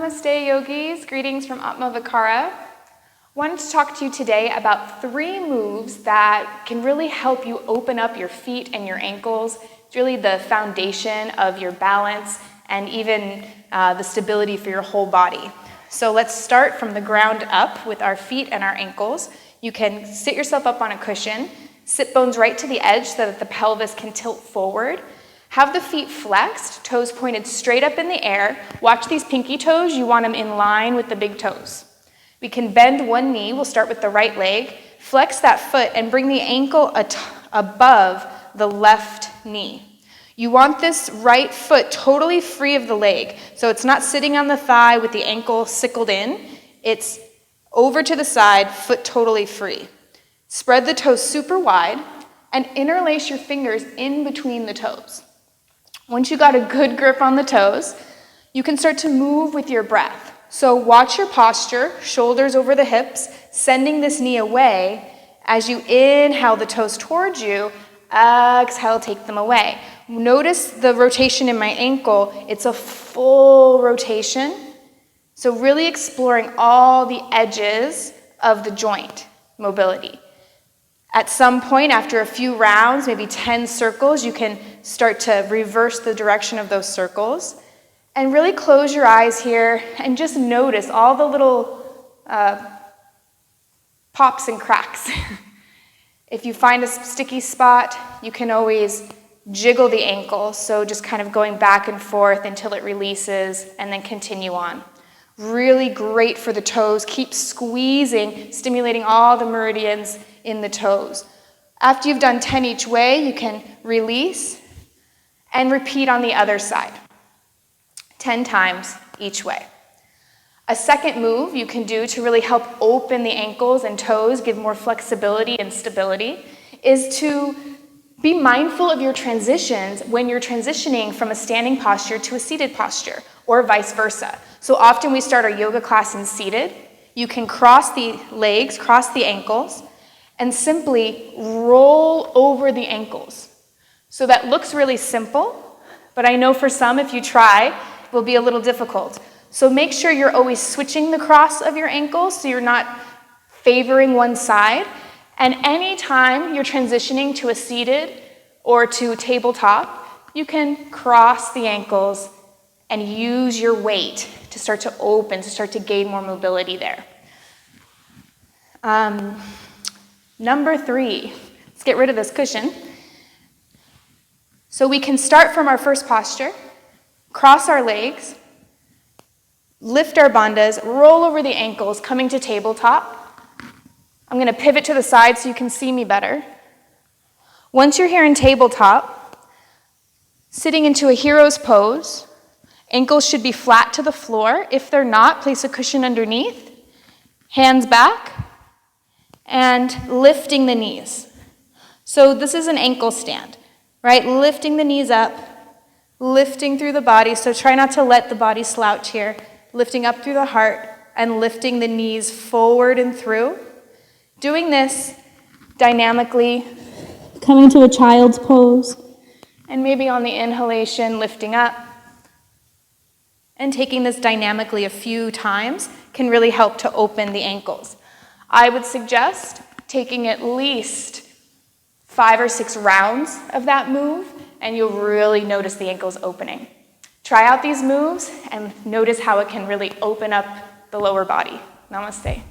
Namaste yogis, greetings from Atmabreath. Wanted to talk to you today about 3 moves that can really help you open up your feet and your ankles. It's really the foundation of your balance and even the stability for your whole body. So let's start from the ground up with our feet and our ankles. You can sit yourself up on a cushion, sit bones right to the edge so that the pelvis can tilt forward. Have the feet flexed, toes pointed straight up in the air. Watch these pinky toes, you want them in line with the big toes. We can bend one knee, we'll start with the right leg, flex that foot and bring the ankle above the left knee. You want this right foot totally free of the leg, so it's not sitting on the thigh with the ankle sickled in, it's over to the side, foot totally free. Spread the toes super wide and interlace your fingers in between the toes. Once you got a good grip on the toes, you can start to move with your breath. So watch your posture, shoulders over the hips, sending this knee away. As you inhale the toes towards you, exhale, take them away. Notice the rotation in my ankle. It's a full rotation. So really exploring all the edges of the joint mobility. At some point, after a few rounds, maybe 10 circles, you can start to reverse the direction of those circles. And really close your eyes here and just notice all the little pops and cracks. If you find a sticky spot, you can always jiggle the ankle, so just kind of going back and forth until it releases and then continue on. Really great for the toes. Keep squeezing, stimulating all the meridians in the toes. After you've done 10 each way, you can release and repeat on the other side. 10 times each way. A second move you can do to really help open the ankles and toes, give more flexibility and stability, is to be mindful of your transitions when you're transitioning from a standing posture to a seated posture, or vice versa. So often we start our yoga class in seated. You can cross the legs, cross the ankles, and simply roll over the ankles. So that looks really simple, but I know for some, if you try, it will be a little difficult. So make sure you're always switching the cross of your ankles so you're not favoring one side. And anytime you're transitioning to a seated or to tabletop, you can cross the ankles and use your weight to start to open, to start to gain more mobility there. Number 3, let's get rid of this cushion. So we can start from our first posture, cross our legs, lift our bandhas, roll over the ankles, coming to tabletop. I'm going to pivot to the side so you can see me better. Once you're here in tabletop, sitting into a hero's pose, ankles should be flat to the floor. If they're not, place a cushion underneath, hands back, and lifting the knees. So this is an ankle stand, right? Lifting the knees up, lifting through the body. So try not to let the body slouch here. Lifting up through the heart and lifting the knees forward and through. Doing this dynamically, coming to a child's pose, and maybe on the inhalation, lifting up. And taking this dynamically a few times can really help to open the ankles. I would suggest taking at least 5 or 6 rounds of that move, and you'll really notice the ankles opening. Try out these moves and notice how it can really open up the lower body. Namaste.